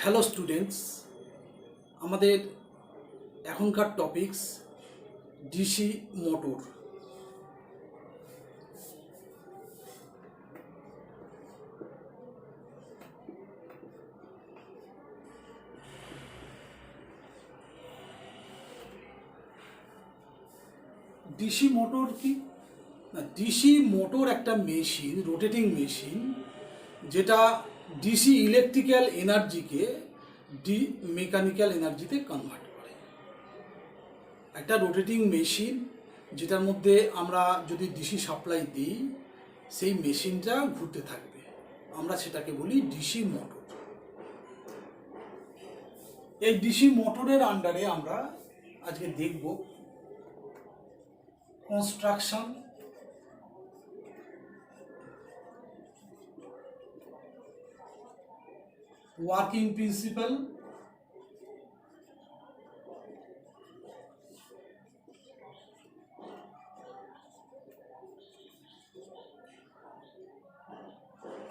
Hello students, আমাদের এখনকার topics DC motor. DC motor কি না? ডিসি মোটর একটা মেশিন, রোটেটিং মেশিন, যেটা ডিসি ইলেকট্রিক্যাল এনার্জিকে মেকানিক্যাল এনার্জিতে কনভার্ট করে। একটা রোটেটিং মেশিন যেটার মধ্যে আমরা যদি ডিসি সাপ্লাই দিই, সেই মেশিনটা ঘুরতে থাকবে, আমরা সেটাকে বলি ডিসি মোটর। এই ডিসি মোটরের আন্ডারে আমরা আজকে দেখব কনস্ট্রাকশন, ওয়ার্কিং প্রিন্সিপাল,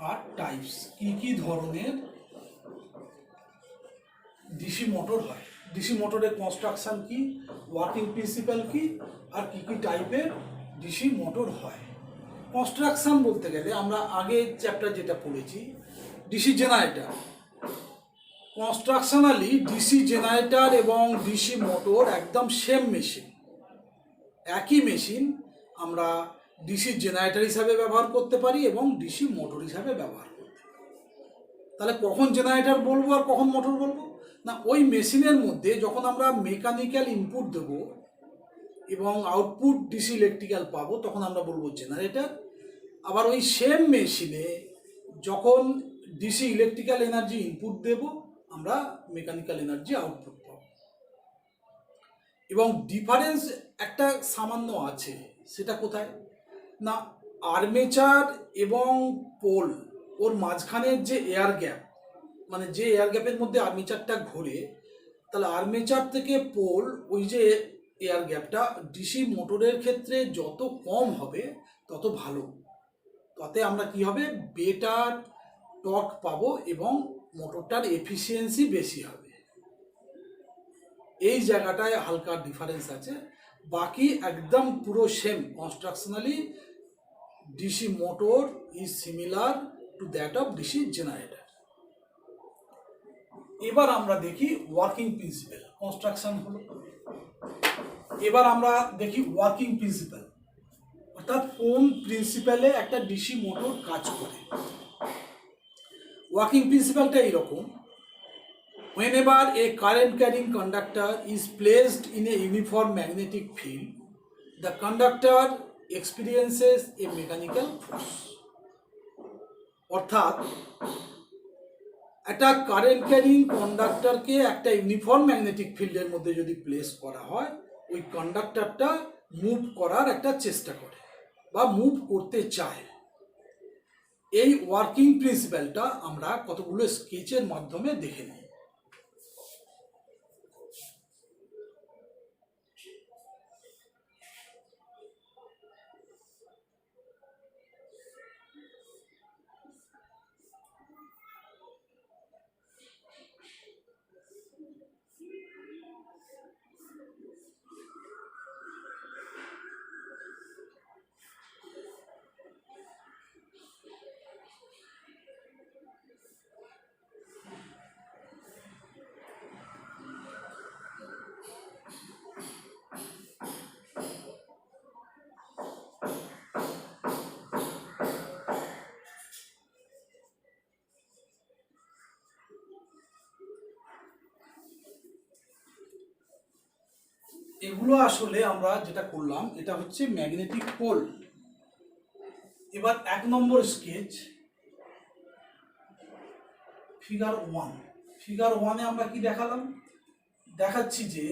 আর টাইপস, কি ধরনের ডিসি মোটর হয়, ডিসি মোটরের কনস্ট্রাকশন কি, ওয়ার্কিং প্রিন্সিপাল কি, আর কি টাইপের ডিসি মোটর হয়। কনস্ট্রাকশন বলতে গেলে আমরা আগের চ্যাপ্টার যেটা পড়েছি, ডিসি জেনারেটর। কনস্ট্রাকশনালি ডিসি জেনারেটর এবং ডিসি মোটর একদম সেম মেশিন, একই মেশিন আমরা ডিসি জেনারেটর হিসাবে ব্যবহার করতে পারি এবং ডিসি মোটর হিসাবে ব্যবহার করতে পারি। তাহলে কখন জেনারেটর বলবো আর কখন মোটর বলবো? না, ওই মেশিনের মধ্যে যখন আমরা মেকানিক্যাল ইনপুট দেবো এবং আউটপুট ডিসি ইলেকট্রিক্যাল পাবো, তখন আমরা বলবো জেনারেটর। আবার ওই সেম মেশিনে যখন ডিসি ইলেকট্রিক্যাল এনার্জি ইনপুট দেব, আমরা মেকানিক্যাল এনার্জি আউটপুট পাবো। এবং ডিফারেন্স একটা সামান্য আছে, সেটা কোথায় না, আর্মেচার এবং পোল, ওর মাঝখানের যে এয়ার গ্যাপ, মানে যে এয়ার গ্যাপের মধ্যে আর্মেচারটা ঘোরে, তাহলে আর্মেচার থেকে পোল ওই যে এয়ার গ্যাপটা ডিসি মোটরের ক্ষেত্রে যত কম হবে তত ভালো। তাতে আমরা কি হবে, বেটার টর্ক পাবো এবং মোটরটার এফিসিয়েন্সি বেশি হবে। এই জায়গাটায় হালকা ডিফারেন্স আছে, বাকি একদম পুরো same. Constructionally DC motor is similar to that of DC generator. এবার আমরা দেখি ওয়ার্কিং প্রিন্সিপাল। কনস্ট্রাকশন হলো, এবার আমরা দেখি ওয়ার্কিং প্রিন্সিপাল, অর্থাৎ কোন প্রিন্সিপালে একটা ডিসি মোটর কাজ করে। ওয়ার্কিং প্রিন্সিপালটা এইরকম: whenever a current carrying conductor is placed in a uniform magnetic field, the conductor experiences a mechanical force. অর্থাৎ একটা কারেন্ট ক্যারিং কন্ডাক্টরকে একটা ইউনিফর্ম ম্যাগনেটিক ফিল্ডের মধ্যে যদি প্লেস করা হয়, ওই কন্ডাক্টরটা মুভ করার একটা চেষ্টা করে বা মুভ করতে চায়। এই ওয়ার্কিং প্রিন্সিপালটা আমরা কতগুলো স্কেচের মাধ্যমে দেখে নিই। এগুলো আসলে আমরা যেটা করলাম, এটা হচ্ছে ম্যাগনেটিক পোল। এবার 1 নম্বর স্কেচ, ফিগার 1। ফিগার 1-এ আমরা কি দেখালাম, দেখাচ্ছি যে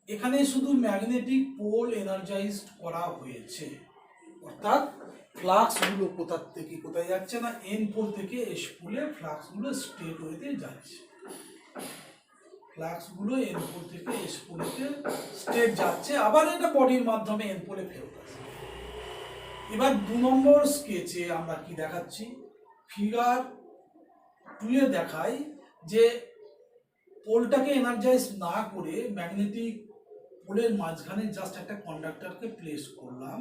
এখানে শুধু ম্যাগনেটিক পোল এনার্জাইজড করা হয়েছে, অর্থাৎ ফ্লাক্সগুলো কোথা থেকে কোথায় যাচ্ছে না, এন পোল থেকে এস পোলে ফ্লাক্সগুলো স্ট্রেট ওয়েতে যাচ্ছে। ফ্লাক্সগুলো এন পোল থেকে এস পোলেতে স্ট্রেট যাচ্ছে, আবার এটা বডির মাধ্যমে এন পোলে ফেরত আসছে। এবার 2 নম্বর স্কেচে আমরা কি দেখাচ্ছি, ফিগার 2-এ দেখাই যে পোলটাকে এনার্জাইজ না করে ম্যাগনেটিক পোলের মাঝখানে জাস্ট একটা কন্ডাক্টরকে প্লেস করলাম,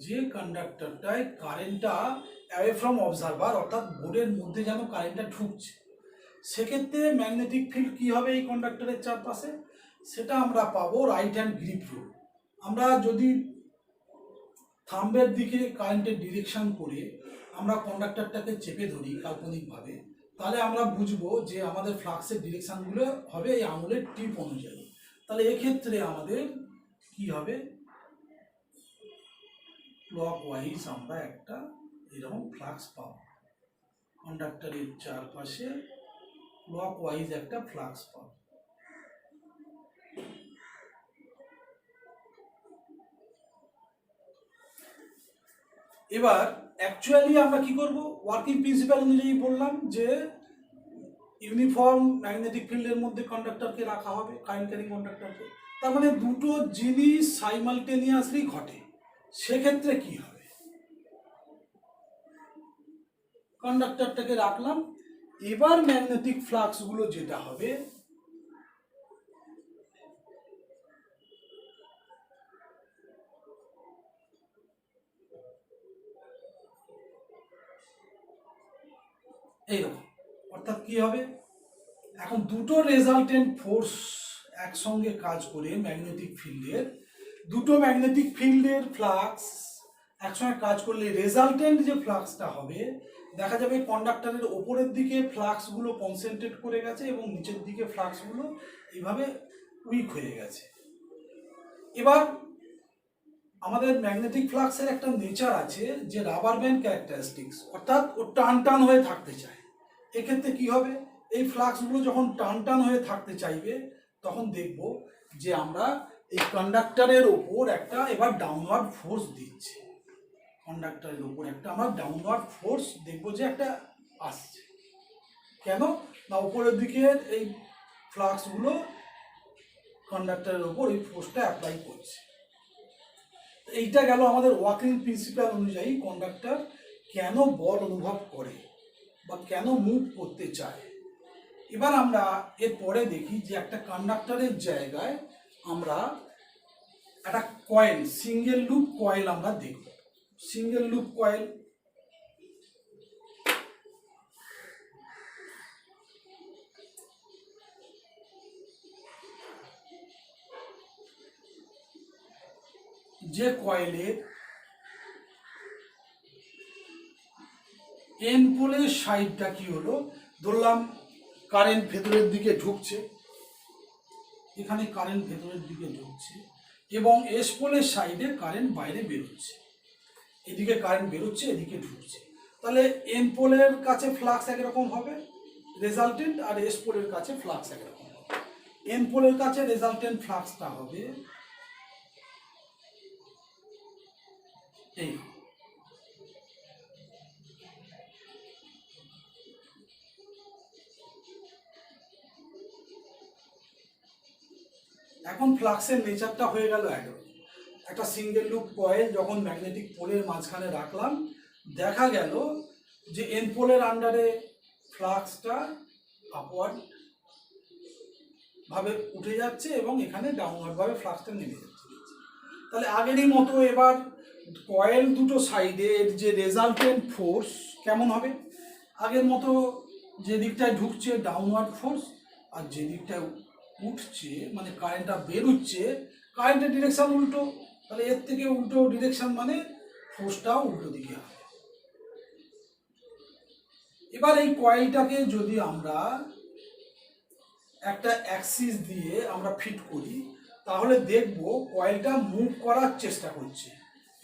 যে কন্ডাক্টরটায় কারেন্টটা অ্যাওয়ে ফ্রম অবজারভার অর্থাৎ বোর্ডের মধ্যে যেন কারেন্টটা ঢুকছে, সেক্ষেত্রে ম্যাগনেটিক ফিল্ড কী হবে এই কন্ডাক্টরের চারপাশে, সেটা আমরা পাবো রাইট হ্যান্ড গ্রিপ রুল। আমরা যদি থাম্বের দিকে কারেন্টের ডিরেকশন করে আমরা কন্ডাক্টরটাকে চেপে ধরি কাল্পনিকভাবে, তাহলে আমরা বুঝবো যে আমাদের ফ্লাক্সের ডিরেকশানগুলো হবে এই আঙুলের টিপ অনুযায়ী। তাহলে এক্ষেত্রে আমাদের কি হবে, ক্লক ওয়াইজ আমরা একটা এরকম ফ্লাক্স পাবো, কন্ডাক্টরের চারপাশে ক্লক ওয়াইজ একটা ফ্লাক্স পাবো। এবার অ্যাকচুয়ালি আমরা কি করব, ওয়ার্কিং প্রিন্সিপাল অনুযায়ী বললাম যে ইউনিফর্ম ম্যাগনেটিক ফিল্ডের মধ্যে কন্ডাক্টরকে রাখা হবে, কারেন্ট ক্যারিং কন্ডাক্টরকে। তার মানে দুটো জিনিস সাইমালটেনিয়াসলি ঘটে, সেক্ষেত্রে কি হবে, কন্ডাক্টরটাকে রাখলাম, এবার ম্যাগনেটিক ফ্লাক্সগুলো যেটা হবে এইরকম, অর্থাৎ কি হবে, এখন দুটো রেজাল্টেন্ট ফোর্স একসঙ্গে কাজ করে ম্যাগনেটিক ফিল্ডের, দুটো ম্যাগনেটিক ফিল্ডের ফ্লাক্স একসঙ্গে কাজ করলে রেজাল্টেন্ট যে ফ্লাক্সটা হবে, দেখা যাবে কন্ডাক্টরের ওপরের দিকে ফ্লাক্সগুলো কনসেন্ট্রেট করে গেছে এবং নিচের দিকে ফ্লাক্সগুলো এইভাবে উইক হয়ে গেছে। এবার আমাদের ম্যাগনেটিক ফ্লাক্সের একটা নেচার আছে যে রাবার ব্যান্ড ক্যারেক্টারিস্টিক্স, অর্থাৎ ও টান টান হয়ে থাকতে চায়। এক্ষেত্রে কি হবে, এই ফ্লাক্সগুলো যখন টান টান হয়ে থাকতে চাইবে তখন দেখব যে আমরা এই কন্ডাক্টরের ওপর একটা এবার ডাউনওয়ার্ড ফোর্স দিচ্ছি, কন্ডাক্টরের ওপর একটা আমরা ডাউনওয়ার্ড ফোর্স দেখব যে একটা আসছে। কেন না, উপরের দিকের এই ফ্লাক্সগুলো কন্ডাক্টরের ওপর এই ফোর্সটা অ্যাপ্লাই করছে। এইটা গেল আমাদের ওয়ার্কিং প্রিন্সিপাল অনুযায়ী কন্ডাক্টর কেন বল অনুভব করে বা কেন মুভ করতে চায়। এবার আমরা এরপরে দেখি যে একটা কন্ডাক্টরের জায়গায় আমরা একটা কয়েল, সিঙ্গেল লুপ কয়েল আমরা দেখব। সিঙ্গেল লুপ কয়েল যে কয়েলের এন পোলের সাইডটা কি হলো, ধরলাম কারেন্ট ভেতরের দিকে ঢুকছে, এখানে কারেন্ট ভেতরের দিকে ঢুকছে এবং এস পোলের সাইডে কারেন্ট বাইরে বেরোচ্ছে, এদিকে কারেন্ট বেরোচ্ছে এদিকে ঢুকছে। তাহলে এন পোলের কাছে ফ্লাক্স একরকম হবে রেজাল্টেন্ট, আর এস পোলের কাছে ফ্লাক্স একরকম হবে। এন পোলের কাছে রেজাল্টেন্ট ফ্লাক্সটা হবে এই, এখন ফ্লাক্সের নেচারটা হয়ে গেল একটা সিঙ্গেল লুপ কয়েল যখন ম্যাগনেটিক পোলের মাঝখানে রাখলাম, দেখা গেল যে এন পোলের আন্ডারে ফ্লাক্সটা আপওয়ার্ড ভাবে উঠে যাচ্ছে এবং এখানে ডাউনওয়ার্ড ভাবে ফ্লাক্সটা নেমে যাচ্ছে। তাহলে আগেরই মতো এবার কয়েল দুটো সাইডে যে রেজাল্টেন্ট ফোর্স কেমন হবে, আগের মতো যে দিকটায় ঢুকছে ডাউনওয়ার্ড ফোর্স, আর যে দিকটায় উঠছে মানে কারেন্টটা বেরোচ্ছে কারেন্টের ডিরেকশন উল্টো, তাহলে এর থেকে উল্টো ডিরেকশন মানে ফোর্সটাও উল্টো দিকে হবে। এবার এই কয়েলটাকে যদি আমরা একটা অ্যাক্সিস দিয়ে আমরা ফিট করি তাহলে দেখব কয়েলটা মুভ করার চেষ্টা করছে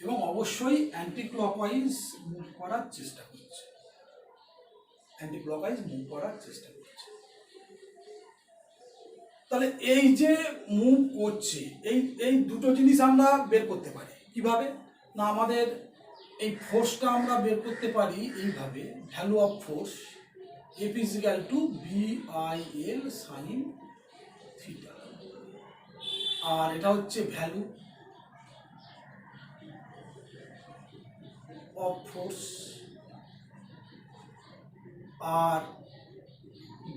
এবং অবশ্যই অ্যান্টি ক্লকওয়াইজ মুভ করার চেষ্টা করছে, অ্যান্টি ক্লকওয়াইজ মুভ করার চেষ্টা করছে। তাহলে এই যে মুভ করছে এই দুটো জিনিস আমরা বের করতে পারি কিভাবে, না আমাদের এই ফোর্সটা আমরা বের করতে পারি এইভাবে, value of force F = VIL sin থিটা, আর এটা হচ্ছে ভ্যালু অফ ফোর্স, আর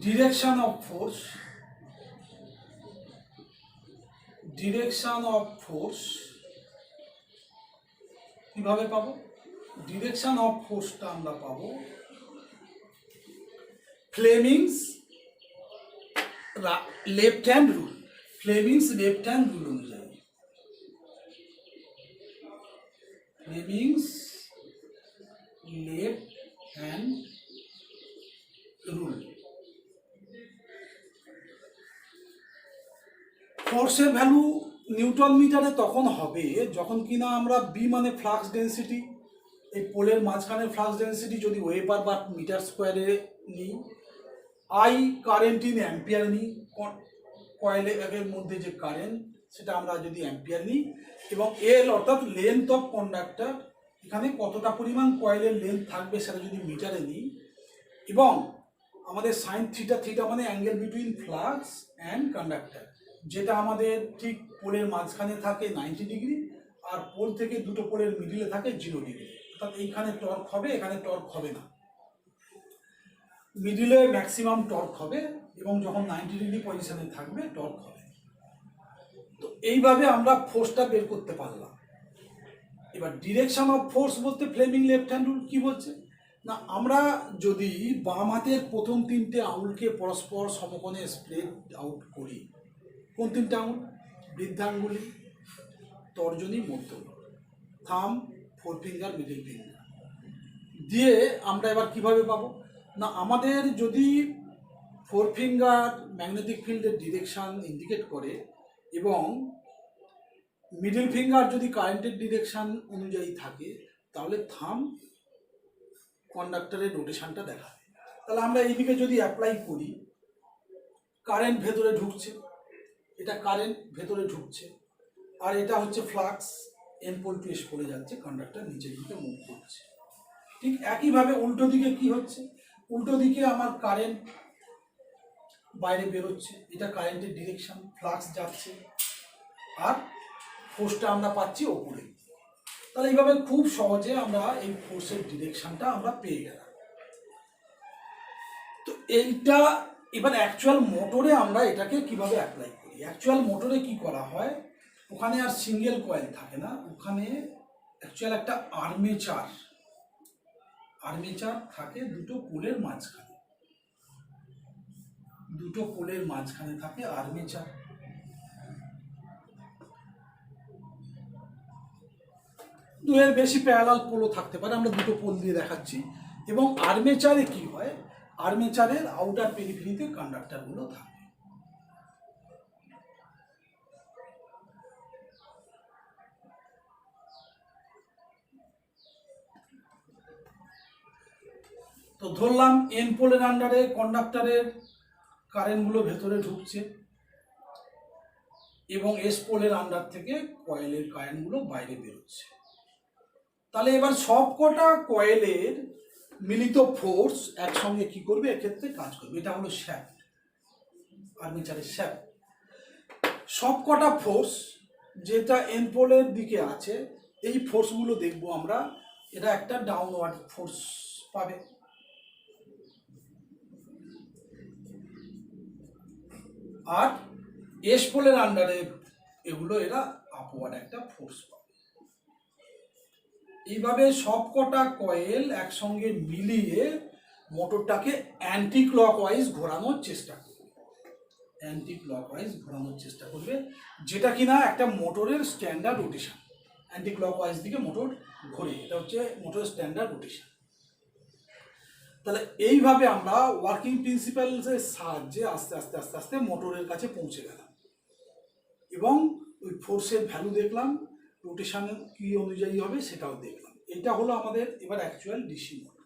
ডিরেকশন অফ ফোর্স কিভাবে পাবো? ডিরেকশন অফ ফোর্সটা আমরা পাবো Fleming's left hand rule, Fleming's left hand rule অনুযায়ী, ফ্লেমিংস লেফট হ্যান্ড রুল। ফোর্সের ভ্যালু নিউটন মিটারে তখন হবে যখন কিনা আমরা বি মানে ফ্লাক্স ডেন্সিটি, এই পোলের মাঝখানে ফ্লাক্স ডেন্সিটি যদি ওয়েবার বা মিটার স্কোয়ারে নিই, আই কারেন্ট ইন অ্যাম্পিয়ার নিই, কয়েলের মধ্যে যে কারেন্ট সেটা আমরা যদি অ্যাম্পিয়ার নিই, এবং এল অর্থাৎ লেন্থ অফ কন্ডাক্টর, এখানে কতটা পরিমাণ কয়েলের লেন্থ থাকবে সেটা যদি মিটারে নিই, এবং আমাদের সাইন থিটা, থিটা মানে angle between flux and conductor, যেটা আমাদের ঠিক পোলের মাঝখানে থাকে 90 ডিগ্রি, আর পোল থেকে দুটো পোলের মিডিলে থাকে 0 ডিগ্রি, অর্থাৎ এইখানে টর্ক হবে, এখানে টর্ক হবে না, মিডিলে ম্যাক্সিমাম টর্ক হবে, এবং যখন 90 ডিগ্রি পজিশনে থাকবে টর্ক হবে। তো এইভাবে আমরা ফোর্সটা বের করতে পারলাম। এবার ডিরেকশন অফ ফোর্স বলতে ফ্লেমিং লেফট হ্যান্ড রুল কি বলছে না, আমরা যদি বাম হাতের প্রথম 3টে আঙুলকে পরস্পর সমকোণে স্প্রেড আউট করি, কোন 3টে আঙুল? বৃদ্ধাঙ্গুলি, তর্জনী, মধ্যমা, থাম, ফোর ফিঙ্গার, মিডল ফিঙ্গার দিয়ে আমরা এবার কিভাবে পাবো না, আমাদের যদি ফোর ফিঙ্গার ম্যাগনেটিক ফিল্ডের ডিরেকশন ইন্ডিকেট করে এবং মিডল ফিঙ্গার যদি কারেন্টের ডিরেকশন অনুযায়ী থাকে, তাহলে থাম কন্ডাক্টরের রোটেশনটা দেখাবে। তাহলে আমরা এইদিকে যদি অ্যাপ্লাই করি, কারেন্ট ভেতরে ঢুকছে, এটা কারেন্ট ভেতরে ঢুকছে, আর এটা হচ্ছে flux, N pole to S পোলে যাচ্ছে, কন্ডাক্টর নিচের দিকে মুভ করছে। ঠিক একইভাবে উল্টো দিকে কি হচ্ছে, উল্টো দিকে আমার কারেন্ট বাইরে বেরোচ্ছে, এটা কারেন্টের ডিরেকশন, ফ্লাক্স যাচ্ছে, আর ফোর্সটা আমরা পাচ্ছি ওপরে। তাহলে এইভাবে খুব সহজে আমরা এই ফোর্সের ডিরেকশনটা আমরা পেয়ে গেলাম। তো এইটা এবার অ্যাকচুয়াল মোটরে আমরা এটাকে কিভাবে অ্যাপ্লাই করি? অ্যাকচুয়াল মোটরে কি করা হয়, ওখানে আর সিঙ্গেল কয়েল থাকে না, ওখানে অ্যাকচুয়াল একটা আর্মেচার থাকে দুটো পোলের মাঝখানে, দুটো পোলের মাঝখানে থাকে আর্মেচার। দুয়ের বেশি প্যারালাল পোলও থাকতে পারে, আমরা দুটো পোল দিয়ে দেখাচ্ছি। এবং আর্মেচারে কি হয়, আর্মেচারের আউটার পেরিফেরিতে কন্ডাক্টরগুলো থাকে। তো ধরলাম এন পোলের আন্ডারে কন্ডাক্টরের কারেন্টগুলো ভেতরে ঢুকছে এবং এস পোলের আন্ডার থেকে কয়েলের কারেন্টগুলো বাইরে বেরোচ্ছে। তাহলে এবার সব কটা কয়েলের মিলিত ফোর্স একসঙ্গে কি করবে, এক্ষেত্রে কাজ করবে। এটা হলো শ্যাফট, আর্মেচারের শ্যাফট। সব কটা ফোর্স যেটা এন পোলের দিকে আছে, এই ফোর্সগুলো দেখবো আমরা, এটা একটা ডাউনওয়ার্ড ফোর্স পাবে, আর এস পোলের আন্ডারে এগুলো এরা আপওয়ার্ড একটা ফোর্স পাবে। এইভাবে সবকটা কয়েল একসঙ্গে মিলিয়ে মোটরটাকে অ্যান্টি ক্লকওয়াইজ ঘোরানোর চেষ্টা করবে, অ্যান্টি ক্লকওয়াইজ ঘোরানোর চেষ্টা করবে, যেটা কিনা একটা মোটরের স্ট্যান্ডার্ড রোটেশন। অ্যান্টি ক্লকওয়াইজ দিকে মোটর ঘোরে, এটা হচ্ছে মোটরের স্ট্যান্ডার্ড রোটেশন। তাহলে এইভাবে আমরা ওয়ার্কিং প্রিন্সিপালের সাহায্যে আস্তে আস্তে আস্তে আস্তে মোটরের কাছে পৌঁছে গেলাম এবং ওই ফোর্সের ভ্যালু দেখলাম, রোটেশন কি অনুযায়ী হবে সেটাও দেখলাম। এটা হলো আমাদের এবার অ্যাকচুয়াল ডিসি মোটর।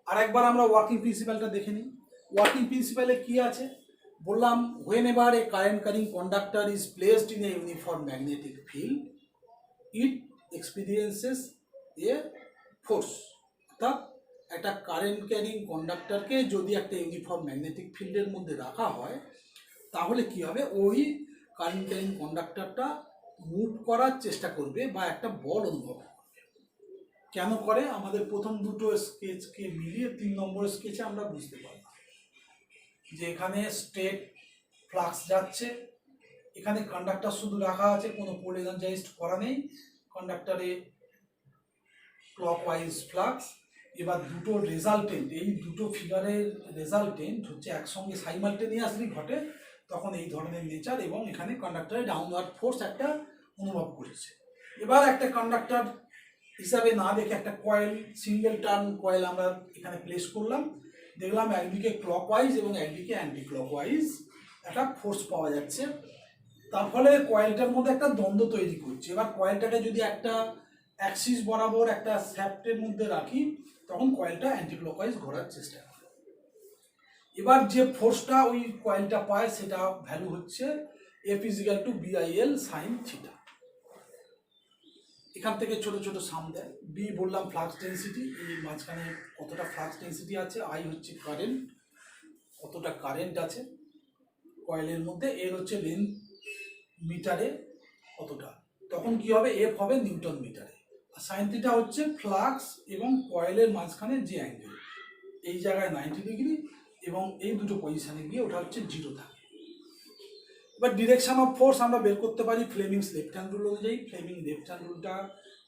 আর একবার আমরা ওয়ার্কিং প্রিন্সিপালটা দেখে নিই। ওয়ার্কিং প্রিন্সিপালে কি আছে বললাম, when ever A current carrying conductor is placed in a uniform magnetic field, it experiences A force. অর্থাৎ একটা কারেন্ট ক্যারিং কন্ডাক্টরকে যদি একটা ইউনিফর্ম ম্যাগনেটিক ফিল্ডের মধ্যে রাখা হয়, তাহলে কি হবে, ওই কারেন্ট ক্যারিং কন্ডাক্টরটা মুভ করার চেষ্টা করবে বা একটা বল অনুভব করবে। কেন করে আমাদের প্রথম দুটো স্কেচকে মিলিয়ে 3 নম্বর স্কেচে আমরা বুঝতে পারলাম যে এখানে স্ট্রেট ফ্লাক্স যাচ্ছে, এখানে কন্ডাক্টর শুধু রাখা আছে, কোনো পোল এনার্জাইজড করা নেই, কন্ডাক্টরে ক্লকওয়াইজ ফ্লাক্স। এবার দুটো রেজাল্টেন্ট, এই দুটো ফিগারের রেজাল্টেন্ট হচ্ছে একসঙ্গে সাইমালটেনিয়াসলি ঘটে, তখন এই ধরনের নেচার, এবং এখানে কন্ডাক্টরে ডাউনওয়ার্ড ফোর্স একটা অনুভব করেছে। এবার একটা কন্ডাক্টর হিসাবে না দেখে একটা কয়েল, সিঙ্গেল টার্ন কয়েল আমরা এখানে প্লেস করলাম, দেখলাম একদিকে ক্লকওয়াইজ এবং একদিকে অ্যান্টি ক্লকওয়াইজ একটা ফোর্স পাওয়া যাচ্ছে, তার ফলে কয়েলটার মধ্যে একটা দ্বন্দ্ব তৈরি করছে। এবার কয়েলটাকে যদি একটা অ্যাক্সিস বরাবর একটা শ্যাফটের মধ্যে রাখি, তখন কয়েলটা অ্যান্টি ক্লকওয়াইজ ঘোরার চেষ্টা করে। এবার যে ফোর্সটা ওই কয়েলটা পায় সেটা ভ্যালু হচ্ছে F = BIL sin থিটা। এখান থেকে ছোট ছোট সাম দেয়। বি বললাম ফ্লাক্স ডেন্সিটি, এই মাঝখানে কতটা ফ্লাক্স ডেন্সিটি আছে, আই হচ্ছে কারেন্ট, কতটা কারেন্ট আছে কয়েলের মধ্যে, এর হচ্ছে লেন্থ মিটারে কতটা, তখন কি হবে, এফ হবে নিউটন মিটারে। আর সাইন থিটা হচ্ছে ফ্লাক্স এবং কয়েলের মাঝখানে যে অ্যাঙ্গেল, এই জায়গায় 90 ডিগ্রি এবং এই দুটো পজিশনে গিয়ে ওটা হচ্ছে 0 থাকে। এবার ডিরেকশন অফ ফোর্স আমরা বের করতে পারি ফ্লেমিংস লেফট হ্যান্ড রুল অনুযায়ী। ফ্লেমিং লেফট হ্যান্ড রুলটা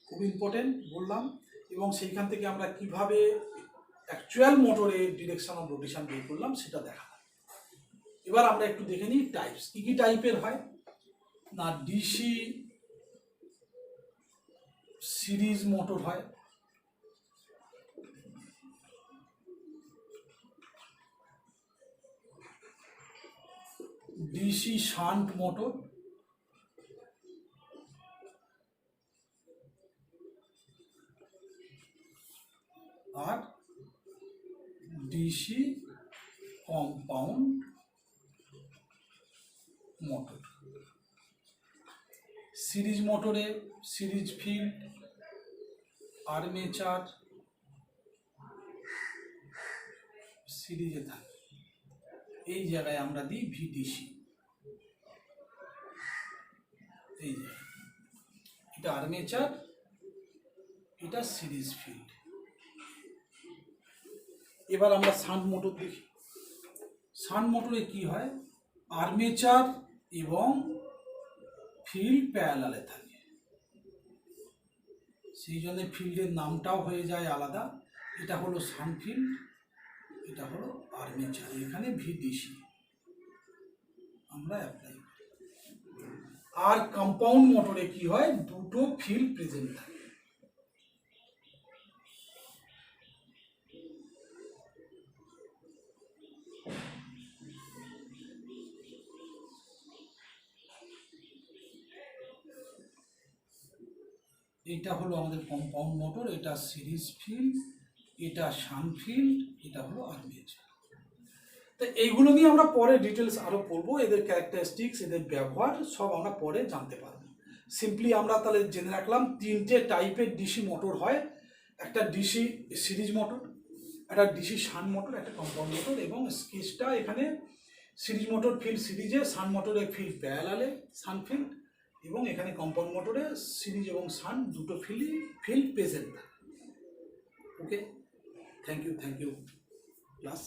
খুব ইম্পর্টেন্ট বললাম, এবং সেইখান থেকে আমরা কিভাবে অ্যাকচুয়াল মোটরে ডিরেকশন অফ রোটেশন বের করলাম সেটা দেখা। এবার আমরা একটু দেখে নিই টাইপস, কী কী টাইপের হয় না। ডিসি সিরিজ মোটর হয়, ডিসি শান্ট মোটর, আর ডিসি কম্পাউন্ড মোটর। সিরিজ মোটরে সিরিজ ফিল্ড, আর্মেচার সিরিজে থাকে, এই জায়গায় আমরা দিই ভিডিসি, এই জায়গায় এটা আর্মেচার, এটা সিরিজ ফিল্ড। এবার আমরা শান্ট মোটর দেখি। শান্ট মোটরে কি হয়, আর্মেচার এবং ফিল্ড প্যারালালে থাকে, সেই জন্য ফিল্ডের নামটাও হয়ে যায় আলাদা। এটা হলো শান্ট ফিল্ড, এটা হলো আর্মেচার, এখানে ভিডিসি আমরা অ্যাপ্লাই করি। আর কম্পাউন্ড মোটরে কি হয়, দুটো ফিল্ড প্রেজেন্ট থাকে, এটা হলো আমাদের কম্পাউন্ড মোটর, এটা সিরিজ ফিল্ড, এটা শান্ট ফিল্ড, এটা হলো আর্মেচার। তো এইগুলো নিয়ে আমরা পরে ডিটেলস আরও পড়বো, এদের ক্যারেক্টারিস্টিক্স, এদের ব্যবহার সব আমরা পরে জানতে পারবো। সিম্পলি আমরা তাহলে জেনে রাখলাম 3টে টাইপের ডিসি মোটর হয়, একটা ডিসি সিরিজ মোটর, একটা ডিসি শান্ট মোটর, একটা কম্পাউন্ড মোটর। এবং স্কেচটা এখানে সিরিজ মোটর ফিল্ড সিরিজে, শান্ট মোটরের ফিল্ড প্যারালালে শান্ট ফিল্ড, এবং এখানে কম্পাউন্ড মোটরে সিরিজ এবং শান্ট দুটো ফিল্ড প্রেজেন্ট থাকে। ওকে, থ্যাংক ইউ ক্লাস।